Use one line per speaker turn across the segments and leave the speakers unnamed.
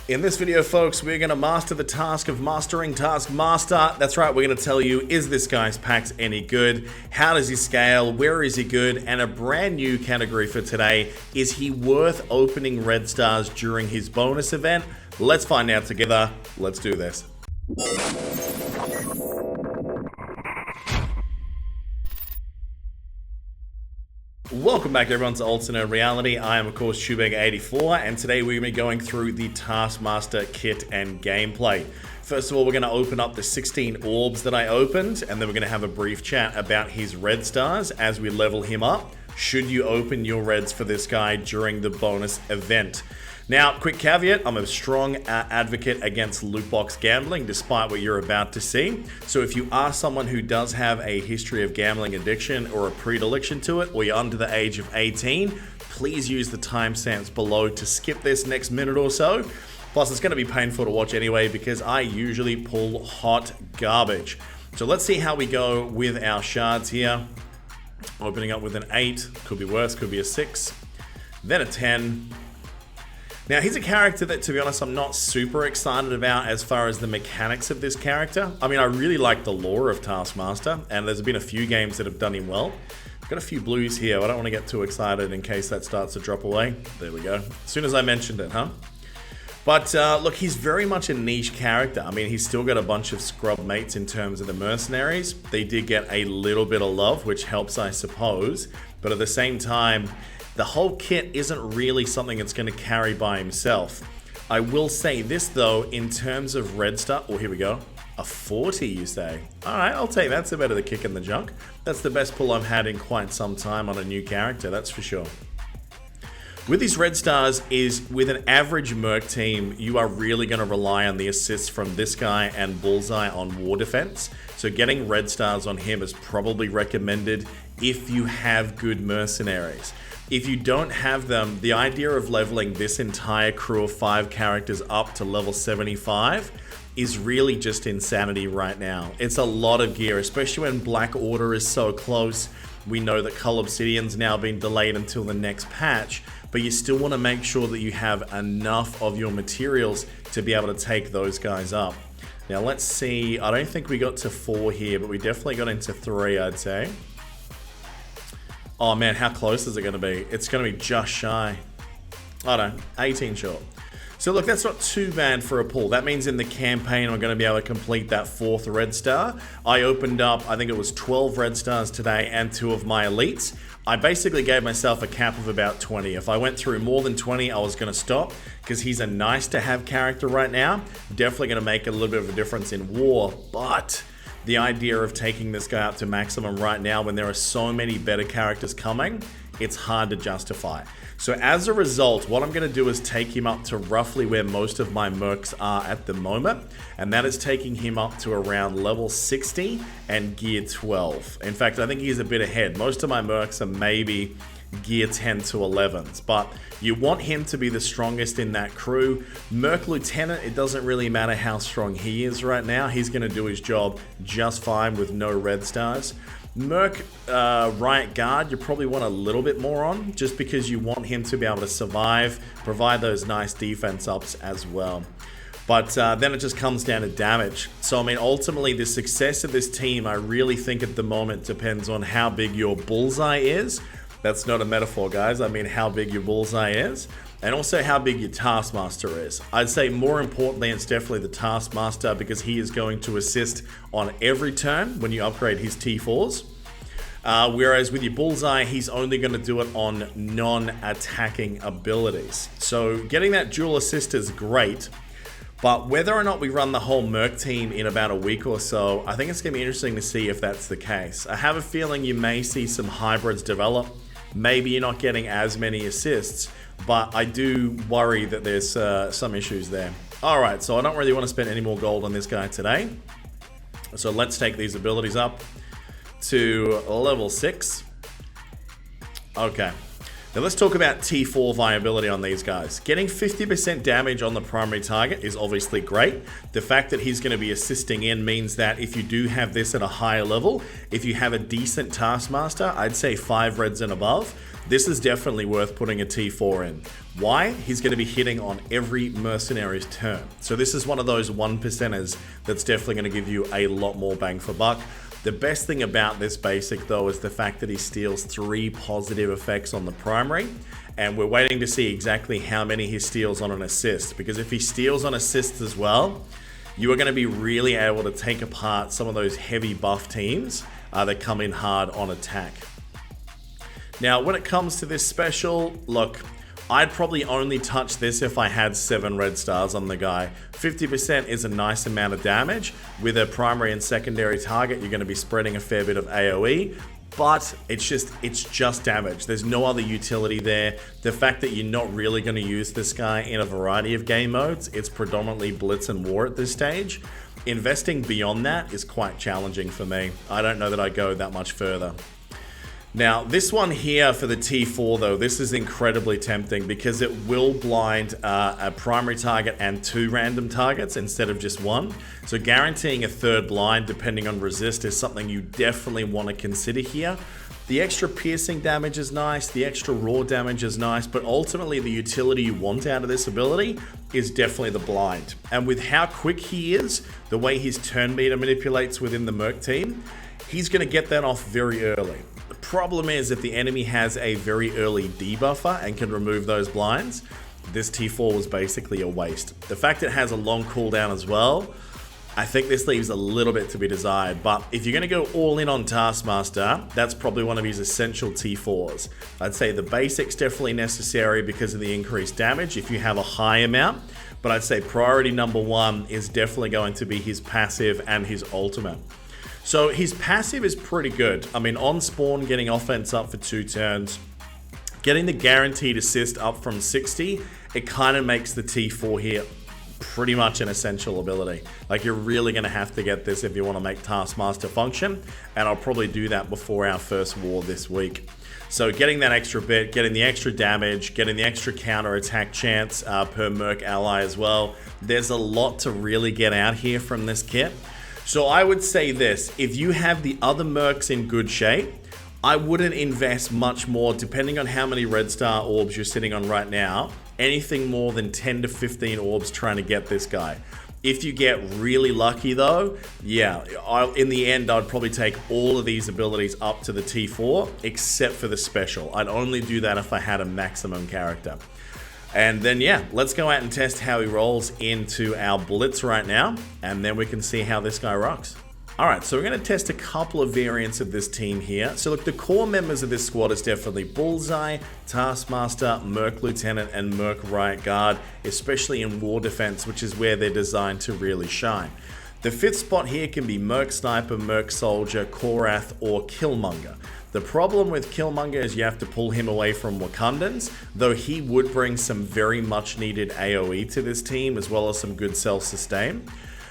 In this video, folks, we're going to master the task of mastering Taskmaster. That's right, we're going to tell you, is this guy's packs any good? How does he scale? Where is he good? And a brand new category for today, is he worth opening red stars during his bonus event? Let's find out together. Let's do this. Welcome back everyone to Alternate Reality. I am of course Shoebeg84 and today we're going to be going through the Taskmaster kit and gameplay. First of all, we're going to open up the 16 orbs that I opened, and then we're going to have a brief chat about his red stars as we level him up. Should you open your reds for this guy during the bonus event? Now, quick caveat, I'm a strong advocate against loot box gambling, despite what you're about to see. So if you are someone who does have a history of gambling addiction or a predilection to it, or you're under the age of 18, please use the timestamps below to skip this next minute or so. Plus, it's going to be painful to watch anyway because I usually pull hot garbage. So let's see how we go with our shards here. Opening up with an 8, could be worse, could be a 6, then a 10. Now, he's a character that, to be honest, I'm not super excited about as far as the mechanics of this character. I mean, I really like the lore of Taskmaster, and there's been a few games that have done him well. I've got a few blues here. I don't want to get too excited in case that starts to drop away. There we go. As soon as I mentioned it, huh? But look, he's very much a niche character. I mean, he's still got a bunch of scrub mates in terms of the mercenaries. They did get a little bit of love, which helps, I suppose. But at the same time, the whole kit isn't really something that's going to carry by himself. I will say this though, in terms of red star, oh here we go, a 40 you say? Alright, I'll take that. That's a bit of the kick in the junk. That's the best pull I've had in quite some time on a new character, that's for sure. With these red stars is, with an average merc team, you are really going to rely on the assists from this guy and Bullseye on war defense. So getting red stars on him is probably recommended if you have good mercenaries. If you don't have them, the idea of leveling this entire crew of 5 characters up to level 75 is really just insanity right now. It's a lot of gear, especially when Black Order is so close. We know that Cull Obsidian's now been delayed until the next patch, but you still want to make sure that you have enough of your materials to be able to take those guys up. Now let's see, I don't think we got to 4 here, but we definitely got into 3, I'd say. Oh man, how close is it going to be? It's going to be just shy. I don't know, 18 short. So look, that's not too bad for a pull. That means in the campaign, I'm going to be able to complete that 4th red star. I opened up, I think it was 12 red stars today and 2 of my elites. I basically gave myself a cap of about 20. If I went through more than 20, I was going to stop because he's a nice to have character right now. Definitely going to make a little bit of a difference in war, but the idea of taking this guy up to maximum right now when there are so many better characters coming, it's hard to justify. So as a result, what I'm going to do is take him up to roughly where most of my mercs are at the moment, and that is taking him up to around level 60 and gear 12. In fact, I think he's a bit ahead. Most of my mercs are maybe gear 10 to 11s, but you want him to be the strongest in that crew. Merc Lieutenant, it doesn't really matter how strong he is right now. He's going to do his job just fine with no red stars. Merc Riot Guard, you probably want a little bit more on, just because you want him to be able to survive, provide those nice defense ups as well. But then it just comes down to damage. So I mean, ultimately the success of this team, I really think at the moment depends on how big your bullseye is. That's not a metaphor, guys. I mean how big your bullseye is, and also how big your Taskmaster is. I'd say more importantly, it's definitely the Taskmaster because he is going to assist on every turn when you upgrade his T4s. Whereas with your Bullseye, he's only going to do it on non-attacking abilities. So getting that dual assist is great, but whether or not we run the whole merc team in about a week or so, I think it's going to be interesting to see if that's the case. I have a feeling you may see some hybrids develop. Maybe you're not getting as many assists, but I do worry that there's some issues there. Alright, so I don't really want to spend any more gold on this guy today. So let's take these abilities up to level 6. Okay. Now let's talk about T4 viability on these guys. Getting 50% damage on the primary target is obviously great. The fact that he's going to be assisting in means that if you do have this at a higher level, if you have a decent Taskmaster, I'd say 5 reds and above, this is definitely worth putting a T4 in. Why? He's going to be hitting on every mercenary's turn. So this is one of those 1%ers that's definitely going to give you a lot more bang for buck. The best thing about this basic though is the fact that he steals 3 positive effects on the primary, and we're waiting to see exactly how many he steals on an assist, because if he steals on assists as well, you are going to be really able to take apart some of those heavy buff teams that come in hard on attack. Now when it comes to this special, look, I'd probably only touch this if I had 7 red stars on the guy. 50% is a nice amount of damage. With a primary and secondary target, you're going to be spreading a fair bit of AoE, but it's just damage. There's no other utility there. The fact that you're not really going to use this guy in a variety of game modes, it's predominantly Blitz and War at this stage. Investing beyond that is quite challenging for me. I don't know that I go that much further. Now, this one here for the T4 though, this is incredibly tempting because it will blind a primary target and 2 random targets instead of just 1. So guaranteeing a 3rd blind depending on resist is something you definitely want to consider here. The extra piercing damage is nice, the extra raw damage is nice, but ultimately the utility you want out of this ability is definitely the blind. And with how quick he is, the way his turn meter manipulates within the Merc team, he's going to get that off very early. The problem is if the enemy has a very early debuffer and can remove those blinds, this T4 was basically a waste. The fact it has a long cooldown as well, I think this leaves a little bit to be desired, but if you're going to go all in on Taskmaster, that's probably one of his essential T4s. I'd say the basic's definitely necessary because of the increased damage if you have a high amount, but I'd say priority number 1 is definitely going to be his passive and his ultimate. So his passive is pretty good. I mean, on spawn, getting offense up for 2 turns, getting the guaranteed assist up from 60, it kind of makes the T4 here pretty much an essential ability. Like, you're really going to have to get this if you want to make Taskmaster function, and I'll probably do that before our first war this week. So getting that extra bit, getting the extra damage, getting the extra counter attack chance per merc ally as well. There's a lot to really get out here from this kit. So I would say this, if you have the other mercs in good shape, I wouldn't invest much more, depending on how many red star orbs you're sitting on right now, anything more than 10 to 15 orbs trying to get this guy. If you get really lucky though, yeah, in the end I'd probably take all of these abilities up to the T4, except for the special. I'd only do that if I had a maximum character. And then, yeah, let's go out and test how he rolls into our Blitz right now, and then we can see how this guy rocks. Alright, so we're going to test a couple of variants of this team here. So look, the core members of this squad is definitely Bullseye, Taskmaster, Merc Lieutenant, and Merc Riot Guard, especially in War Defense, which is where they're designed to really shine. The 5th spot here can be Merc Sniper, Merc Soldier, Korath, or Killmonger. The problem with Killmonger is you have to pull him away from Wakandans, though he would bring some very much needed AoE to this team, as well as some good self-sustain.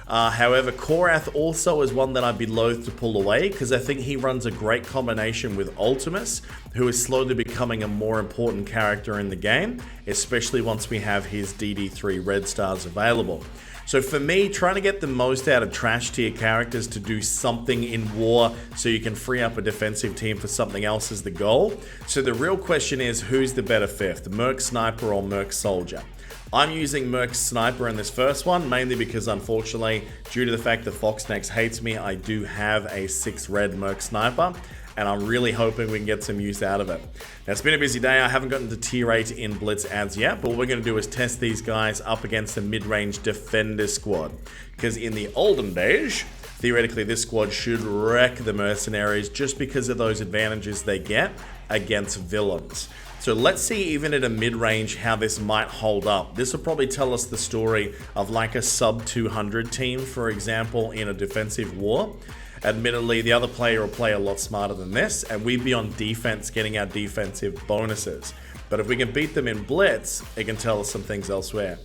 However, Korath also is one that I'd be loath to pull away, because I think he runs a great combination with Ultimus, who is slowly becoming a more important character in the game, especially once we have his DD3 red stars available. So for me, trying to get the most out of trash tier characters to do something in war so you can free up a defensive team for something else is the goal. So the real question is, who's the better 5th, Merc Sniper or Merc Soldier? I'm using Merc Sniper in this first one, mainly because unfortunately, due to the fact that Foxnex hates me, I do have a 6 red Merc Sniper, and I'm really hoping we can get some use out of it. Now, it's been a busy day. I haven't gotten to tier 8 in Blitz as yet, but what we're going to do is test these guys up against a mid-range defender squad. Because in the olden days, theoretically this squad should wreck the mercenaries just because of those advantages they get against villains. So let's see, even at a mid-range, how this might hold up. This will probably tell us the story of like a sub 200 team, for example, in a defensive war. Admittedly, the other player will play a lot smarter than this, and we'd be on defense getting our defensive bonuses. But if we can beat them in Blitz, it can tell us some things elsewhere.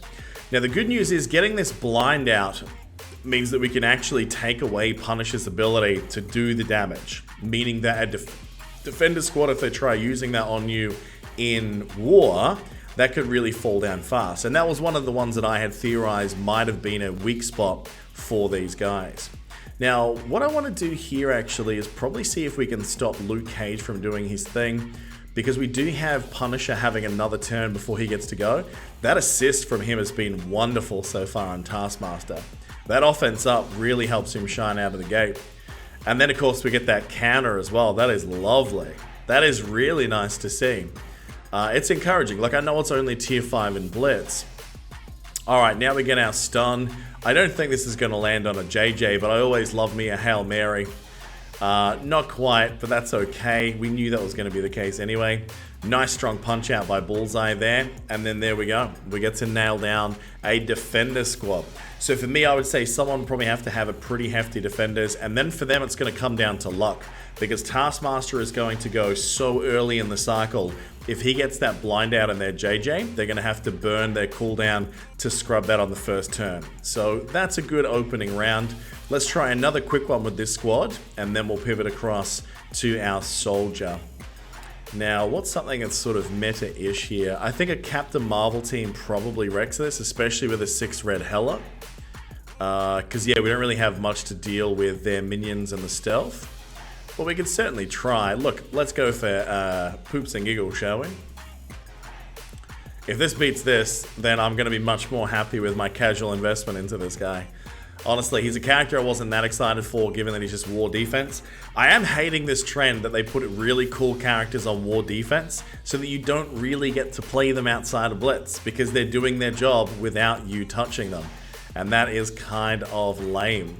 Now, the good news is getting this blind out means that we can actually take away Punisher's ability to do the damage, meaning that a defender squad, if they try using that on you, in war, that could really fall down fast. And that was one of the ones that I had theorized might have been a weak spot for these guys. Now, what I want to do here actually is probably see if we can stop Luke Cage from doing his thing, because we do have Punisher having another turn before he gets to go. That assist from him has been wonderful so far on Taskmaster. That offense up really helps him shine out of the gate. And then of course we get that counter as well. That is lovely. That is really nice to see. It's encouraging. Like, I know it's only tier 5 in Blitz. Alright, now we get our stun. I don't think this is going to land on a JJ, but I always love me a Hail Mary. Not quite, but that's okay. We knew that was going to be the case anyway. Nice strong punch out by Bullseye there. And then there we go. We get to nail down a defender squad. So for me, I would say someone would probably have to have a pretty hefty defenders. And then for them, it's going to come down to luck. Because Taskmaster is going to go so early in the cycle. If he gets that blind out in their JJ, they're going to have to burn their cooldown to scrub that on the first turn. So that's a good opening round. Let's try another quick one with this squad, and then we'll pivot across to our soldier. Now, what's something that's sort of meta-ish here? I think a Captain Marvel team probably wrecks this, especially with a 6 red Hela. Because, yeah, we don't really have much to deal with their minions and the stealth. But we could certainly try. Look, let's go for poops and giggles, shall we? If this beats this, then I'm going to be much more happy with my casual investment into this guy. Honestly, he's a character I wasn't that excited for, given that he's just war defense. I am hating this trend that they put really cool characters on war defense so that you don't really get to play them outside of Blitz, because they're doing their job without you touching them. And that is kind of lame.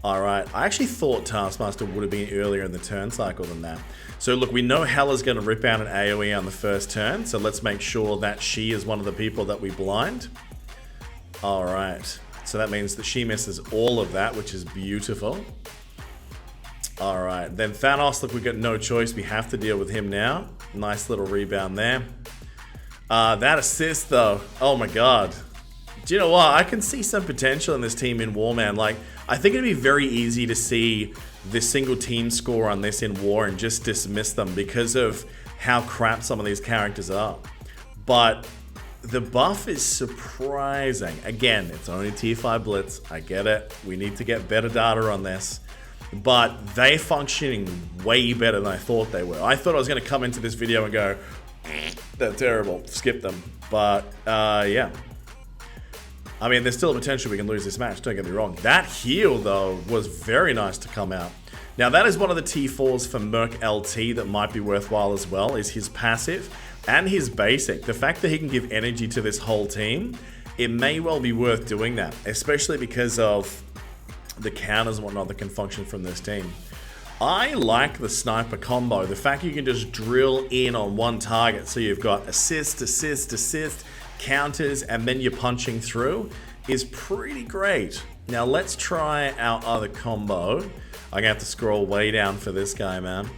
Alright, I actually thought Taskmaster would have been earlier in the turn cycle than that. So look, we know Hela's going to rip out an AoE on the first turn, so let's make sure that she is one of the people that we blind. Alright, so that means that she misses all of that, which is beautiful. Alright, then Thanos, look, we've got no choice, we have to deal with him now. Nice little rebound there. That assist though, oh my god. Do you know what? I can see some potential in this team in War, man. Like, I think it'd be very easy to see the single team score on this in War and just dismiss them because of how crap some of these characters are. But the buff is surprising. Again, it's only tier 5 Blitz. I get it. We need to get better data on this. But they're functioning way better than I thought they were. I thought I was going to come into this video and go, they're terrible. Skip them. But, yeah. I mean, there's still a potential we can lose this match, don't get me wrong. That heal, though, was very nice to come out. Now, that is one of the T4s for Merc LT that might be worthwhile as well, is his passive and his basic. The fact that he can give energy to this whole team, it may well be worth doing that, especially because of the counters and whatnot that can function from this team. I like the sniper combo. The fact you can just drill in on one target, so you've got assist, assist, assist, counters, and then you're punching through, is pretty great. Now let's try our other combo. I'm gonna have to scroll way down for this guy, man,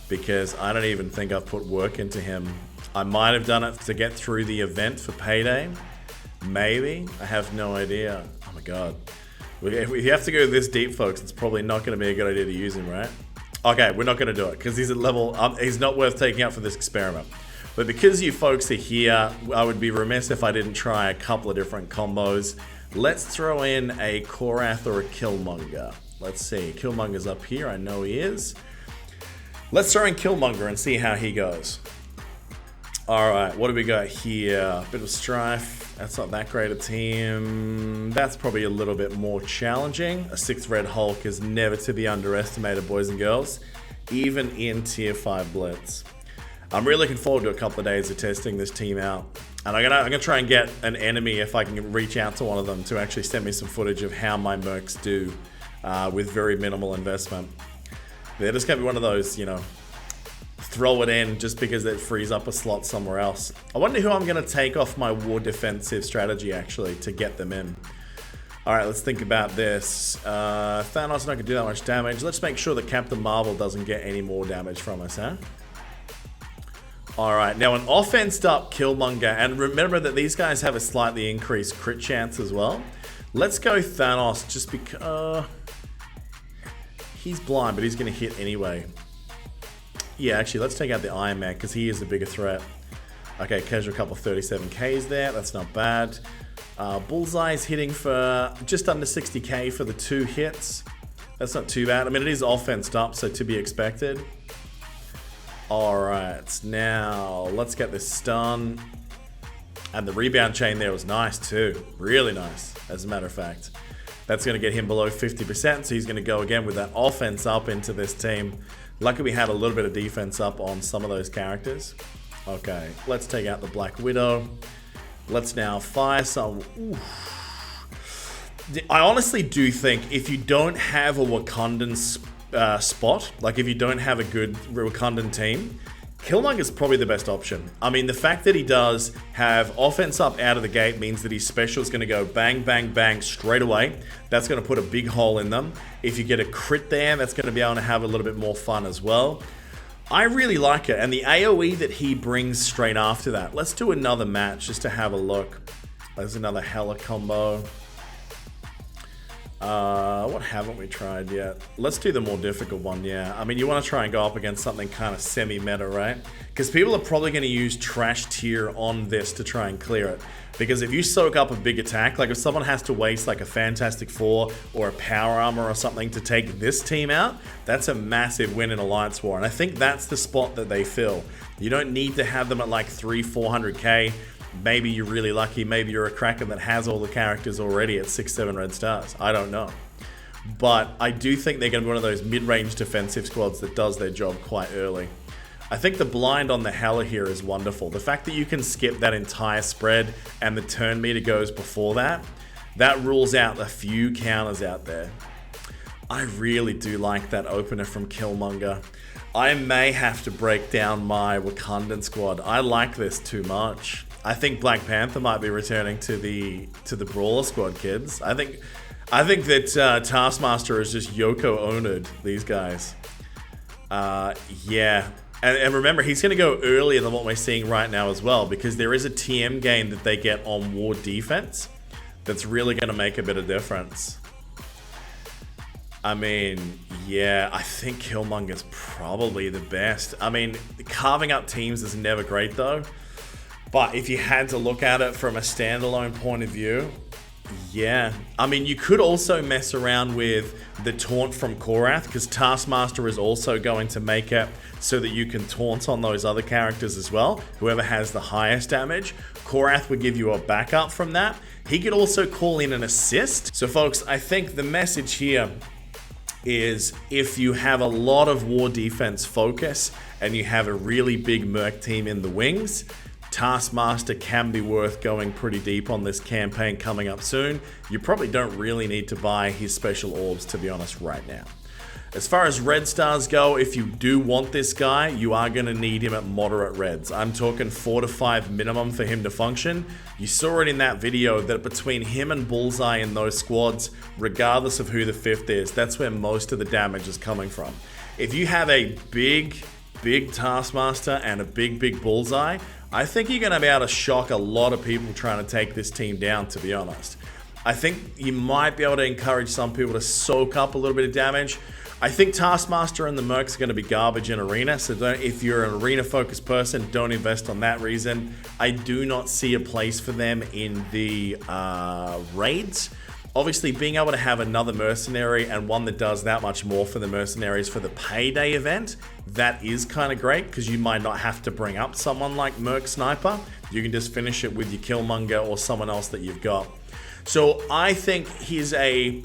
because I don't even think I've put work into him. I might have done it to get through the event for payday. Maybe. I have no idea. Oh my god. If we have to go this deep, folks, it's probably not going to be a good idea to use him, right? Okay, we're not going to do it because he's at level... he's not worth taking out for this experiment. But because you folks are here, I would be remiss if I didn't try a couple of different combos. Let's throw in a Korath or a Killmonger. Let's see. Killmonger's up here. I know he is. Let's throw in Killmonger and see how he goes. Alright, what do we got here? Bit of strife. That's not that great a team. That's probably a little bit more challenging. A 6th Red Hulk is never to be underestimated, boys and girls, even in tier 5 Blitz. I'm really looking forward to a couple of days of testing this team out. And I'm gonna try and get an enemy, if I can reach out to one of them, to actually send me some footage of how my mercs do with very minimal investment. They're just gonna be one of those, you know, throw it in just because it frees up a slot somewhere else. I wonder who I'm going to take off my war defensive strategy, actually, to get them in. Alright, let's think about this. Thanos not going to do that much damage. Let's make sure that Captain Marvel doesn't get any more damage from us, huh? Alright, now an offensed up Killmonger, and remember that these guys have a slightly increased crit chance as well. Let's go Thanos, just because... he's blind, but he's going to hit anyway. Yeah, actually, let's take out the Iron Man because he is the bigger threat. Okay, casual couple 37Ks there. That's not bad. Bullseye's hitting for just under 60k for the 2 hits. That's not too bad. I mean, it is offensed up, so to be expected. Alright, now let's get this stun. And the rebound chain there was nice too. Really nice, as a matter of fact. That's going to get him below 50%, so he's going to go again with that offense up into this team. Lucky we had a little bit of defense up on some of those characters. Okay, let's take out the Black Widow. Let's now fire some... Ooh. I honestly do think if you don't have a Wakandan spot, like if you don't have a good Wakandan team, Killmonger's probably the best option. I mean, the fact that he does have offense up out of the gate means that his special is going to go bang, bang, bang straight away. That's going to put a big hole in them. If you get a crit there, that's going to be able to have a little bit more fun as well. I really like it. And the AoE that he brings straight after that. Let's do another match just to have a look. There's another Hela combo. What haven't we tried yet? Let's do the more difficult one, yeah. I mean, you want to try and go up against something kind of semi-meta, right? Because people are probably going to use trash tier on this to try and clear it. Because if you soak up a big attack, like if someone has to waste like a Fantastic Four or a Power Armor or something to take this team out, that's a massive win in Alliance War. And I think that's the spot that they fill. You don't need to have them at like 300-400k. Maybe you're really lucky, maybe you're a Kraken that has all the characters already at 6-7 red stars. I don't know. But I do think they're going to be one of those mid-range defensive squads that does their job quite early. I think the blind on the Hela here is wonderful. The fact that you can skip that entire spread and the turn meter goes before that, that rules out a few counters out there. I really do like that opener from Killmonger. I may have to break down my Wakandan squad. I like this too much. I think Black Panther might be returning to the Brawler squad, kids. I think that Taskmaster is just Yoko Ono'd these guys. Yeah. And remember, he's going to go earlier than what we're seeing right now as well, because there is a TM gain that they get on war defense that's really going to make a bit of difference. I mean, yeah, I think Killmonger's probably the best. I mean, carving up teams is never great though. But if you had to look at it from a standalone point of view, yeah. I mean, you could also mess around with the taunt from Korath, because Taskmaster is also going to make it so that you can taunt on those other characters as well. Whoever has the highest damage. Korath would give you a backup from that. He could also call in an assist. So folks, I think the message here is if you have a lot of war defense focus and you have a really big merc team in the wings, Taskmaster can be worth going pretty deep on this campaign coming up soon. You probably don't really need to buy his special orbs, to be honest, right now. As far as red stars go, if you do want this guy, you are going to need him at moderate reds. I'm talking 4 to 5 minimum for him to function. You saw it in that video that between him and Bullseye in those squads, regardless of who the 5th is, that's where most of the damage is coming from. If you have a big Taskmaster and a big Bullseye, I think you're going to be able to shock a lot of people trying to take this team down, to be honest. I think you might be able to encourage some people to soak up a little bit of damage. I think Taskmaster and the mercs are going to be garbage in arena, so if you're an arena-focused person, don't invest on that reason. I do not see a place for them in the raids. Obviously, being able to have another mercenary and one that does that much more for the mercenaries for the payday event, that is kind of great, because you might not have to bring up someone like Merc Sniper. You can just finish it with your Killmonger or someone else that you've got. So I think he's a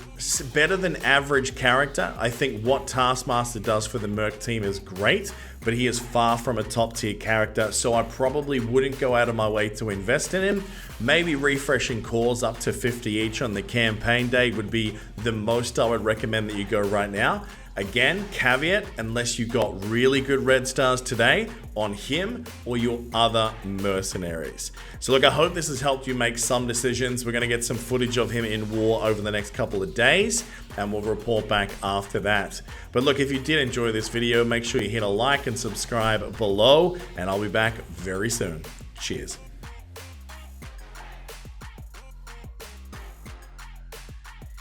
better than average character. I think what Taskmaster does for the Merc team is great, but he is far from a top tier character, so I probably wouldn't go out of my way to invest in him. Maybe refreshing cores up to 50 each on the campaign day would be the most I would recommend that you go right now. Again, caveat, unless you got really good red stars today on him or your other mercenaries. So look, I hope this has helped you make some decisions. We're going to get some footage of him in war over the next couple of days, and we'll report back after that. But look, if you did enjoy this video, make sure you hit a like and subscribe below, and I'll be back very soon. Cheers.